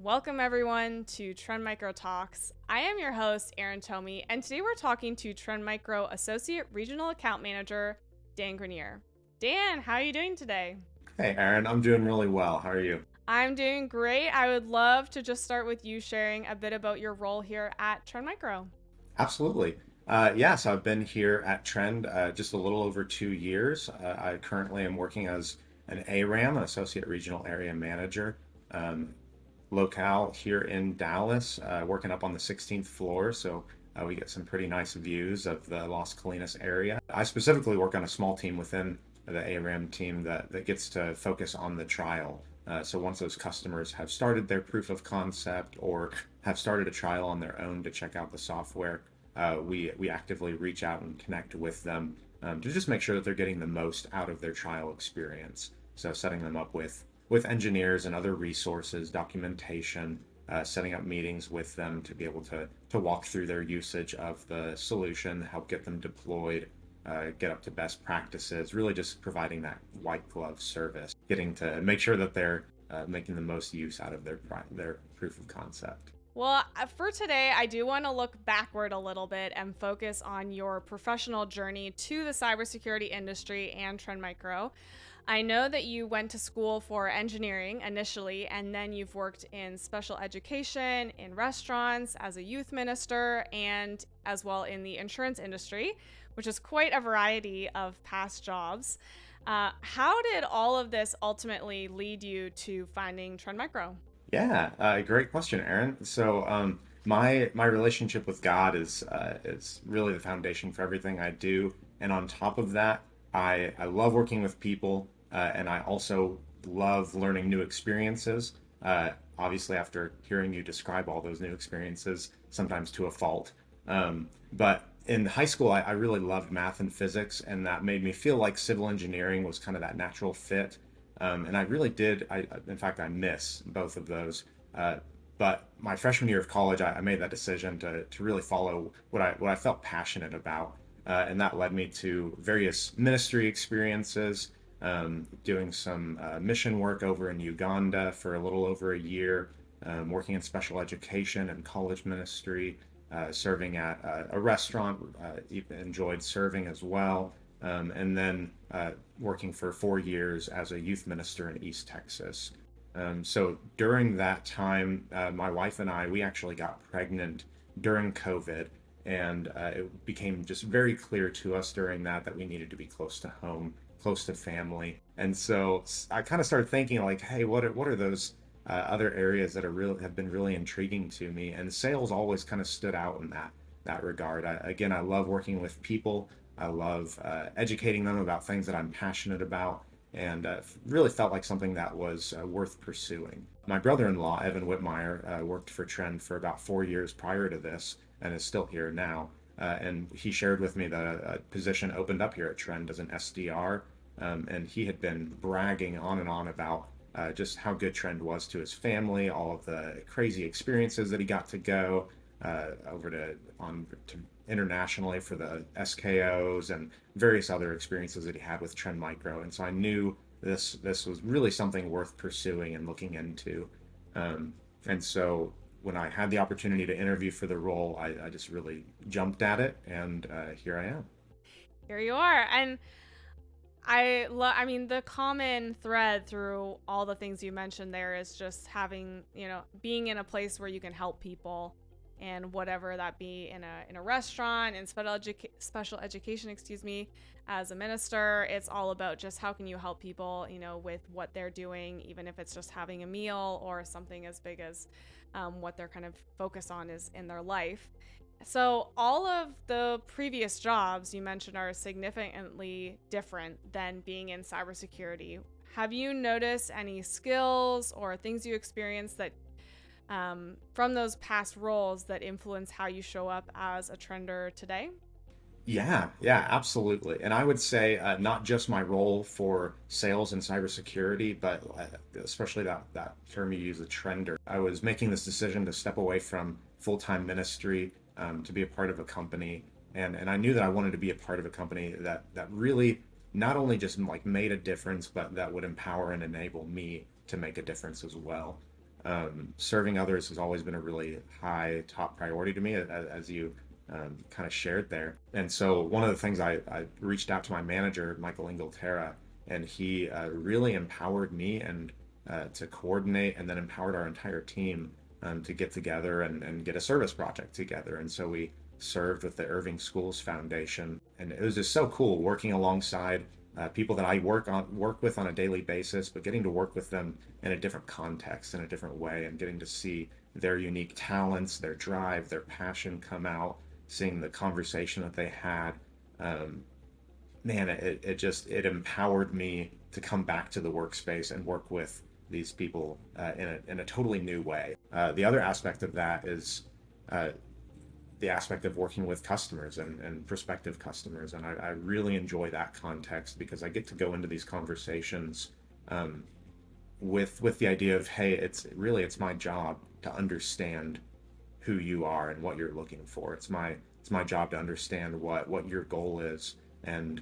Welcome everyone to Trend Micro Talks. I am your host, Erin Tomie, and today we're talking to Trend Micro Associate Regional Account Manager, Dan Grenier. Dan, how are you doing today? Hey, Erin, I'm doing really well. How are you? I'm doing great. I would love to just start with you sharing a bit about your role here at Trend Micro. Absolutely. So I've been here at Trend just a little over 2 years. I currently am working as an ARAM, an Associate Regional Area Manager, um, locale here in Dallas, working up on the 16th floor. So we get some pretty nice views of the Las Colinas area. I specifically work on a small team within the ARAM team that gets to focus on the trial. So once those customers have started their proof of concept or have started a trial on their own to check out the software, we actively reach out and connect with them to just make sure that they're getting the most out of their trial experience. So setting them up with engineers and other resources, documentation, setting up meetings with them to be able to walk through their usage of the solution, help get them deployed, get up to best practices, really just providing that white glove service, getting to make sure that they're making the most use out of their proof of concept. Well, for today, I do want to look backward a little bit and focus on your professional journey to the cybersecurity industry and Trend Micro. I know that you went to school for engineering initially, and then you've worked in special education, in restaurants, as a youth minister, and as well in the insurance industry, which is quite a variety of past jobs. How did all of this ultimately lead you to finding Trend Micro? Yeah, great question, Aaron. My relationship with God is really the foundation for everything I do, and on top of that, I love working with people, and I also love learning new experiences. Obviously, after hearing you describe all those new experiences, sometimes to a fault, but in high school, I really loved math and physics, and that made me feel like civil engineering was kind of that natural fit. And I really did. In fact, I miss both of those. Uh, but my freshman year of college, I made that decision to really follow what I felt passionate about, and that led me to various ministry experiences, doing some mission work over in Uganda for a little over a year, working in special education and college ministry, serving at a restaurant, even enjoyed serving as well, and then working for 4 years as a youth minister in East Texas. So during that time, my wife and we actually got pregnant during COVID, and it became just very clear to us during that we needed to be close to home, close to family. And so I kind of started thinking like, hey, what are those other areas that have been really intriguing to me? And sales always kind of stood out in that regard. Again, I love working with people. I love educating them about things that I'm passionate about, and really felt like something that was worth pursuing. My brother-in-law, Evan Whitmire, worked for Trend for about 4 years prior to this and is still here now. And he shared with me that a position opened up here at Trend as an SDR, and he had been bragging on and on about just how good Trend was to his family, all of the crazy experiences that he got to go over to internationally for the SKOs and various other experiences that he had with Trend Micro. And so I knew this was really something worth pursuing and looking into. And so when I had the opportunity to interview for the role, I just really jumped at it, and here I am. Here you are. And I mean, the common thread through all the things you mentioned there is just having, being in a place where you can help people, and whatever that be in a restaurant, in special education, excuse me, as a minister, it's all about just how can you help people, with what they're doing, even if it's just having a meal or something as big as what they're kind of focused on is in their life. So all of the previous jobs you mentioned are significantly different than being in cybersecurity. Have you noticed any skills or things you experienced that from those past roles that influence how you show up as a trender today? Yeah, absolutely. And I would say not just my role for sales and cybersecurity, but especially that term you use, a trender. I was making this decision to step away from full-time ministry to be a part of a company, and I knew that I wanted to be a part of a company that really not only just like made a difference, but that would empower and enable me to make a difference as well. Serving others has always been a really high top priority to me, as you kind of shared there. And so one of the things I reached out to my manager, Michael Inglaterra, and he really empowered me and to coordinate, and then empowered our entire team to get together and get a service project together. And so we served with the Irving Schools Foundation, and it was just so cool working alongside people that I work with on a daily basis, but getting to work with them in a different context, in a different way, and getting to see their unique talents, their drive, their passion come out, seeing the conversation that they had. Um, Man, it empowered me to come back to the workspace and work with these people in a totally new way. The other aspect of that is uh, the aspect of working with customers and prospective customers. And I really enjoy that context because I get to go into these conversations um, with the idea of, hey, it's my job to understand who you are and what you're looking for. It's my job to understand what your goal is and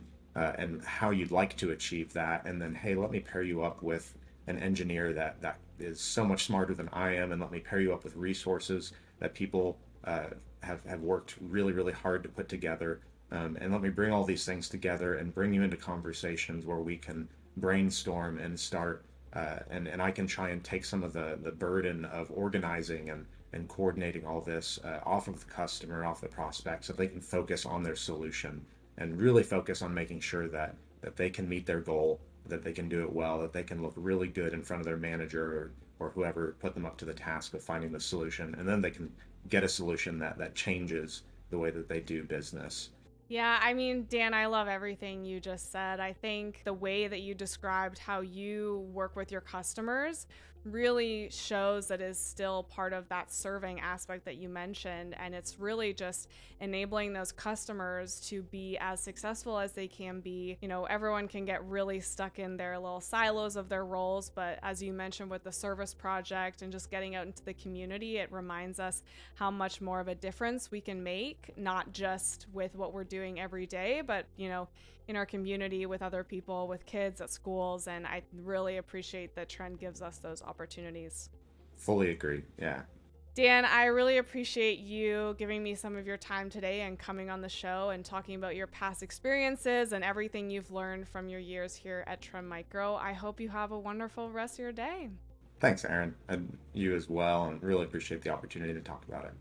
how you'd like to achieve that. And then, hey, let me pair you up with an engineer that is so much smarter than I am, and let me pair you up with resources that people have worked really, really hard to put together. And let me bring all these things together and bring you into conversations where we can brainstorm and start, and I can try and take some of the burden of organizing and coordinating all this off of the customer, off the prospect, so they can focus on their solution and really focus on making sure that they can meet their goal, that they can do it well, that they can look really good in front of their manager or whoever put them up to the task of finding the solution, and then they can get a solution that changes the way that they do business. Yeah, I mean, Dan, I love everything you just said. I think the way that you described how you work with your customers really shows that is still part of that serving aspect that you mentioned. And it's really just enabling those customers to be as successful as they can be. You know, everyone can get really stuck in their little silos of their roles. But as you mentioned with the service project and just getting out into the community, it reminds us how much more of a difference we can make, not just with what we're doing every day, but, you know, in our community with other people, with kids at schools. And I really appreciate that Trend gives us those opportunities. Fully agree. Yeah. Dan, I really appreciate you giving me some of your time today and coming on the show and talking about your past experiences and everything you've learned from your years here at Trend Micro. I hope you have a wonderful rest of your day. Thanks, Aaron, and you as well, and really appreciate the opportunity to talk about it.